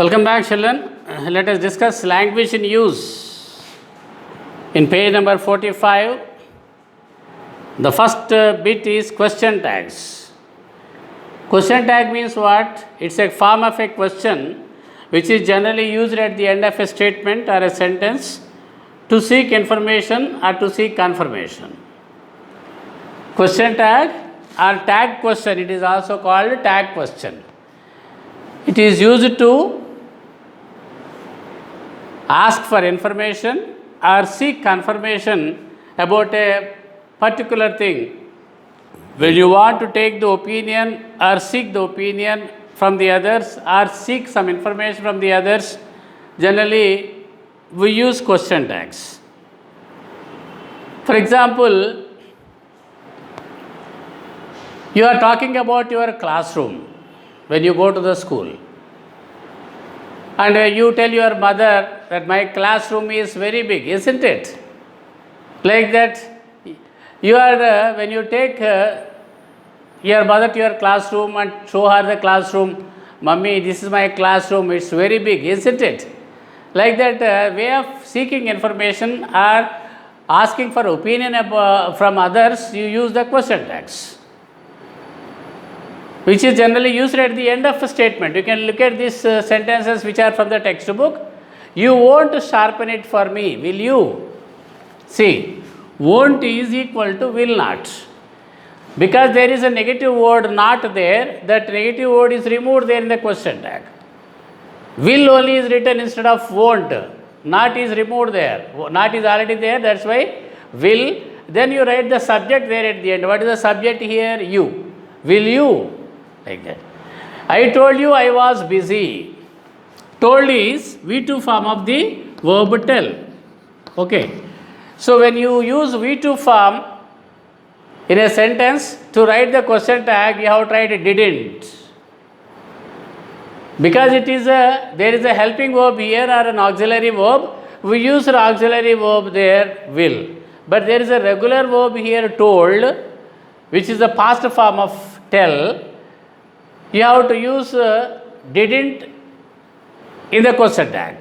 Welcome back, children. Let us discuss language in use. In page number 45, the first bit is question tags. Question tag means what? It's a form of a question which is generally used at the end of a statement or a sentence to seek information or to seek confirmation. Question tag or tag question, it is also called tag question. It is used to ask for information or seek confirmation about a particular thing. When you want to take the opinion or seek the opinion from the others or seek some information from the others, generally we use question tags. For example, you are talking about your classroom when you go to the school, and you tell your mother that my classroom is very big, isn't it? Like that, you are when you take your mother to your classroom and show her the classroom, Mummy, this is my classroom, it's very big, isn't it? Like that way of seeking information or asking for opinion from others, you use the question tags, which is generally used at the end of a statement. You can look at these sentences which are from the textbook. You won't sharpen it for me, will you? See, won't is equal to will not. Because there is a negative word not there, that negative word is removed there in the question tag. Will only is written instead of won't. Not is removed there. Not is already there, that's why will. Then you write the subject there at the end. What is the subject here? You. Will you? Like that. I told you I was busy. Told is V2 form of the verb tell. Okay. So when you use V2 form in a sentence to write the question tag, you have to write didn't. Because it is there is a helping verb here or an auxiliary verb, we use an auxiliary verb there, will. But there is a regular verb here, told, which is the past form of tell. You have to use didn't in the question tag.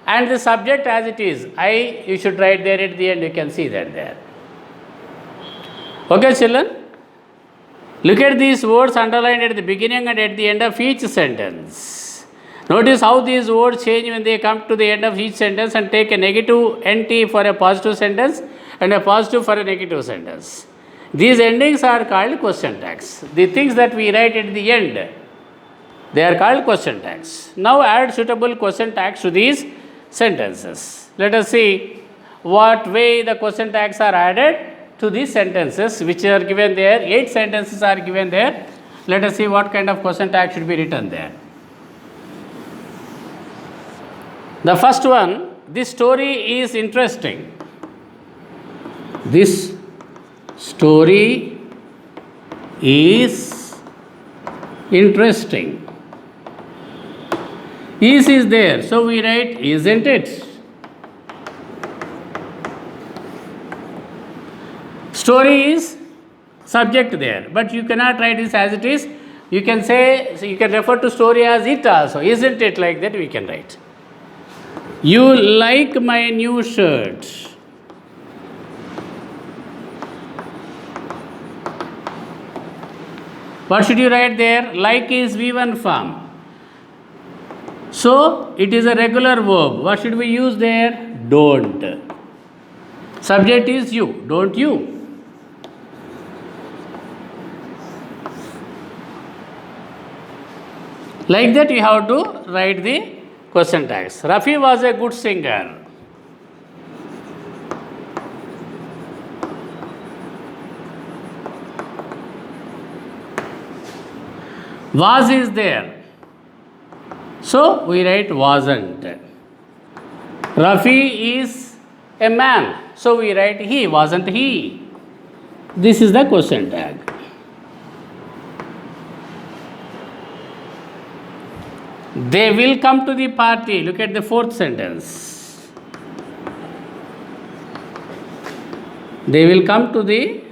And the subject as it is, I, you should write there at the end, you can see that there. Okay, children? Look at these words underlined at the beginning and at the end of each sentence. Notice how these words change when they come to the end of each sentence and take a negative NT for a positive sentence and a positive for a negative sentence. These endings are called question tags. The things that we write at the end, they are called question tags. Now add suitable question tags to these sentences. Let us see what way the question tags are added to these sentences which are given there. 8 sentences are given there. Let us see what kind of question tag should be written there. The first one, this story is interesting. This story is interesting. Is there, so we write isn't it. Story is subject there, but you cannot write this as it is. You can say, so you can refer to story as it also, isn't it, like that we can write. You like my new shirt. What should you write there? Like is V1 form. So it is a regular verb. What should we use there? Don't. Subject is you, don't you. Like that you have to write the question tags. Rafi was a good singer. Was is there. So we write wasn't. Rafi is a man. So we write he, wasn't he. This is the question tag. They will come to the party. Look at the 4th sentence. They will come to the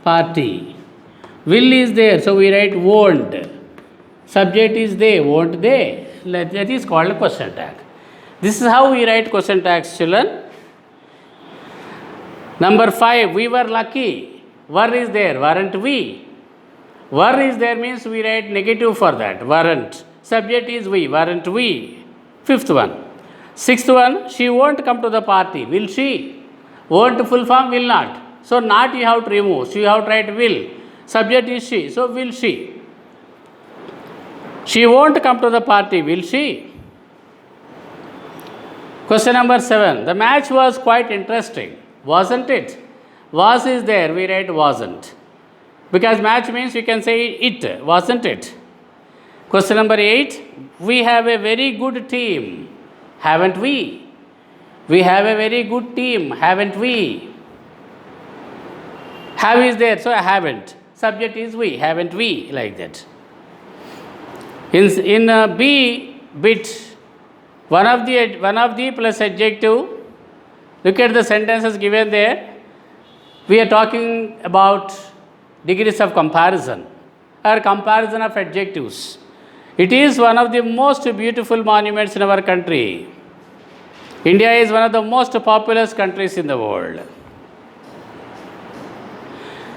party. Will is there, so we write won't. Subject is they, won't they? that is called question tag. This is how we write question tags, children. Number 5, we were lucky. Were is there, weren't we? Were is there means we write negative for that, weren't. Subject is we, weren't we? 5th one. 6th one, she won't come to the party, will she? Won't full form, will not. So not you have to remove, so you have to write will. Subject is she, so will she. She won't come to the party, will she? Question number 7, the match was quite interesting, wasn't it? Was is there, we write wasn't. Because match means you can say it, wasn't it? Question number 8, we have a very good team, haven't we? We have a very good team, haven't we? Have is there, so I haven't. Subject is we, haven't we, like that. In B bit, one of the plus adjective, look at the sentences given there. We are talking about degrees of comparison or comparison of adjectives. It is one of the most beautiful monuments in our country. India is one of the most populous countries in the world.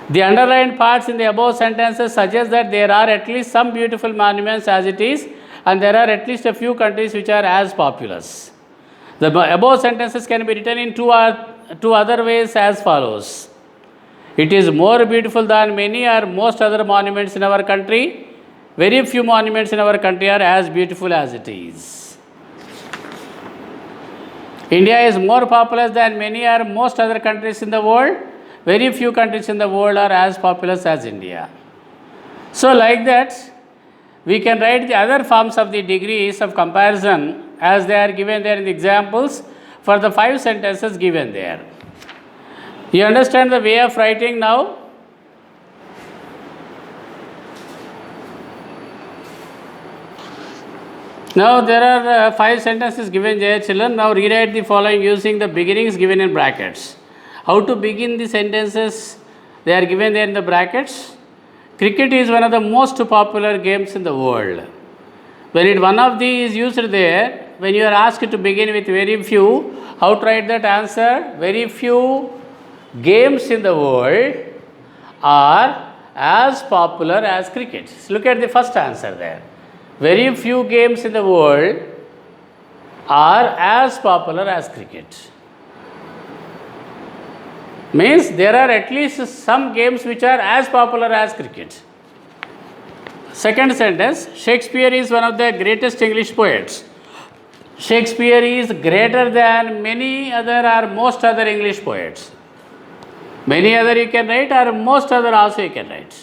The underlined parts in the above sentences suggest that there are at least some beautiful monuments as it is, and there are at least a few countries which are as populous. The above sentences can be written in two other ways as follows. It is more beautiful than many or most other monuments in our country. Very few monuments in our country are as beautiful as it is. India is more populous than many or most other countries in the world. Very few countries in the world are as populous as India. So like that, we can write the other forms of the degrees of comparison as they are given there in the examples for the 5 sentences given there. You understand the way of writing now? Now there are 5 sentences given there, children. Now rewrite the following using the beginnings given in brackets. How to begin the sentences? They are given there in the brackets. Cricket is one of the most popular games in the world. When one of these is used there, when you are asked to begin with very few, how to write that answer? Very few games in the world are as popular as cricket. Look at the first answer there. Very few games in the world are as popular as cricket. Means there are at least some games which are as popular as cricket. Second sentence, Shakespeare is one of the greatest English poets. Shakespeare is greater than many other or most other English poets. Many other you can write or most other also you can write.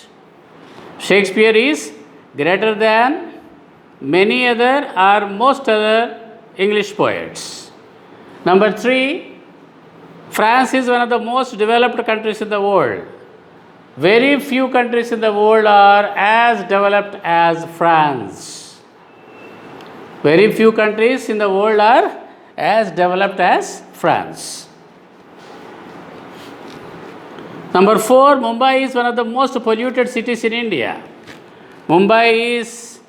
Shakespeare is greater than many other or most other English poets. Number 3, France is one of the most developed countries in the world. Very few countries in the world are as developed as France. Very few countries in the world are as developed as France. Number 4, Mumbai is one of the most polluted cities in India. Mumbai is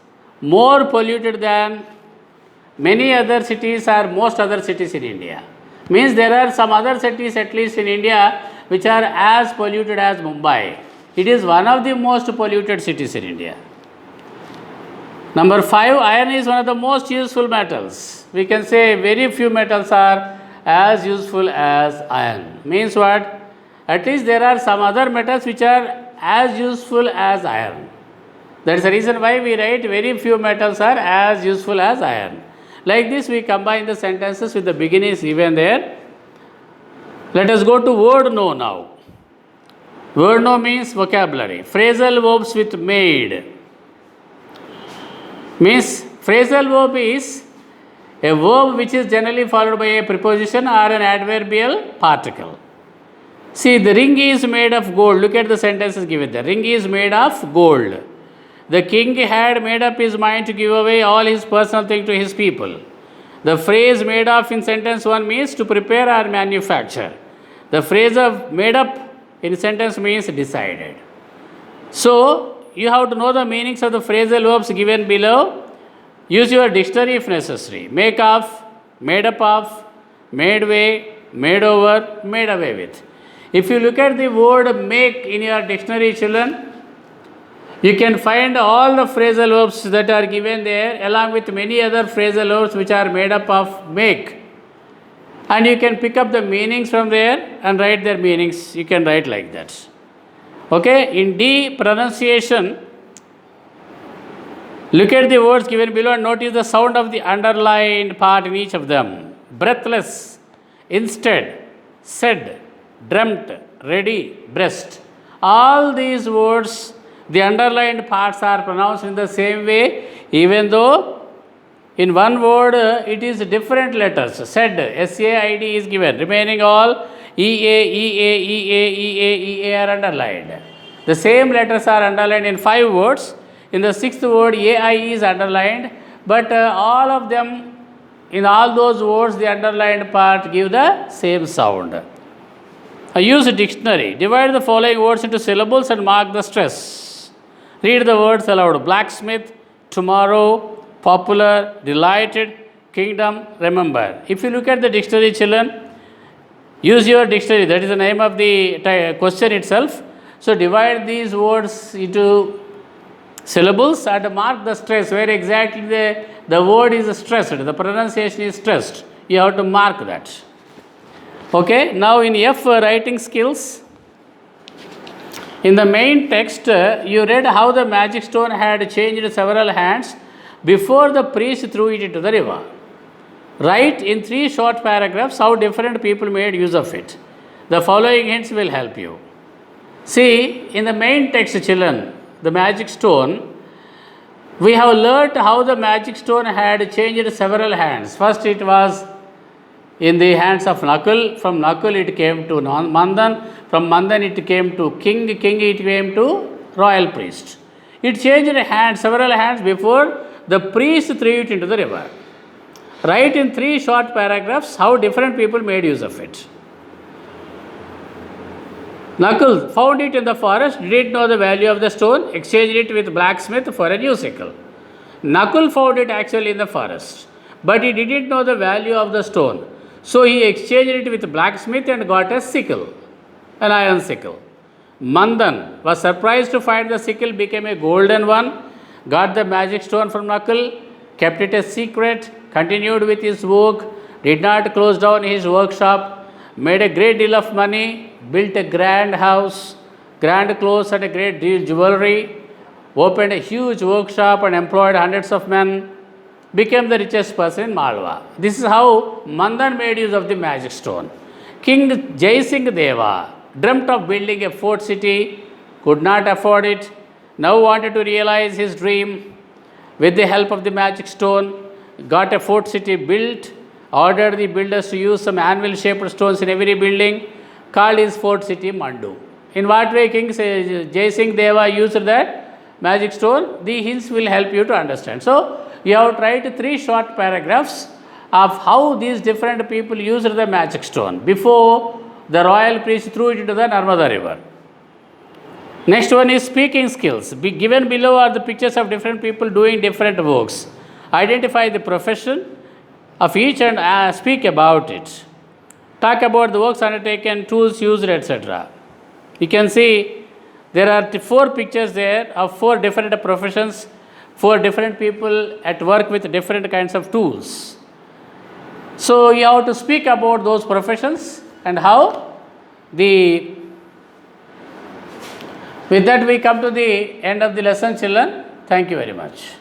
more polluted than many other cities or most other cities in India. Means there are some other cities at least in India which are as polluted as Mumbai. It is one of the most polluted cities in India. Number 5, iron is one of the most useful metals. We can say very few metals are as useful as iron. Means what? At least there are some other metals which are as useful as iron. That is the reason why we write very few metals are as useful as iron. Like this we combine the sentences with the beginnings given there. Let us go to word know now. Word know means vocabulary. Phrasal verbs with made. Means phrasal verb is a verb which is generally followed by a preposition or an adverbial particle. See, the ring is made of gold. Look at the sentences given there. Ring is made of gold. The king had made up his mind to give away all his personal things to his people. The phrase made of in sentence 1 means to prepare or manufacture. The phrase of made up in sentence means decided. So, you have to know the meanings of the phrasal verbs given below. Use your dictionary if necessary. Make of, made up of, made way, made over, made away with. If you look at the word make in your dictionary, children, you can find all the phrasal verbs that are given there along with many other phrasal verbs which are made up of make. And you can pick up the meanings from there and write their meanings. You can write like that. Okay, in D, pronunciation, look at the words given below and notice the sound of the underlined part in each of them. Breathless, instead, said, dreamt, ready, breast. All these words, the underlined parts are pronounced in the same way, even though in one word it is different letters. Said, S-A-I-D is given. Remaining all E-A, E-A, E-A, E-A, E-A are underlined. The same letters are underlined in 5 words. In the 6th word, A-I is underlined. But all of them, in all those words, the underlined part give the same sound. Use a dictionary. Divide the following words into syllables and mark the stress. Read the words aloud. Blacksmith, tomorrow, popular, delighted, kingdom, remember. If you look at the dictionary, children, use your dictionary. That is the name of the question itself. So divide these words into syllables and mark the stress where exactly the word is stressed, the pronunciation is stressed. You have to mark that. Okay, now in F, writing skills. In the main text, you read how the magic stone had changed several hands before the priest threw it into the river. Write in 3 short paragraphs how different people made use of it. The following hints will help you. See, in the main text, children, the magic stone, we have learnt how the magic stone had changed several hands. First, it was in the hands of Nakul. From Nakul, it came to Mandan. From Mandan, it came to king. King, it came to royal priest. It changed hands, several hands before the priest threw it into the river. Write in 3 short paragraphs how different people made use of it. Nakul found it in the forest, didn't know the value of the stone, exchanged it with blacksmith for a new sickle. Nakul found it actually in the forest, but he didn't know the value of the stone. So he exchanged it with blacksmith and got a sickle, an iron sickle. Mandan was surprised to find the sickle became a golden one, got the magic stone from Nakul, kept it a secret, continued with his work, did not close down his workshop, made a great deal of money, built a grand house, grand clothes and a great deal jewelry, opened a huge workshop and employed hundreds of men, became the richest person in Malwa. This is how Mandan made use of the magic stone. King Jai Singh Deva dreamt of building a fort city, could not afford it, now wanted to realize his dream. With the help of the magic stone, got a fort city built, ordered the builders to use some anvil shaped stones in every building, called his fort city Mandu. In what way King Jai Singh Deva used that magic stone? The hints will help you to understand. So, you have to write 3 short paragraphs of how these different people used the magic stone before the royal priest threw it into the Narmada river. Next one is speaking skills. Given below are the pictures of different people doing different works. Identify the profession of each and speak about it. Talk about the works undertaken, tools used, etc. You can see there are 4 pictures there of 4 different professions, 4 different people at work with different kinds of tools. So you have to speak about those professions and how with that we come to the end of the lesson, children. Thank you very much.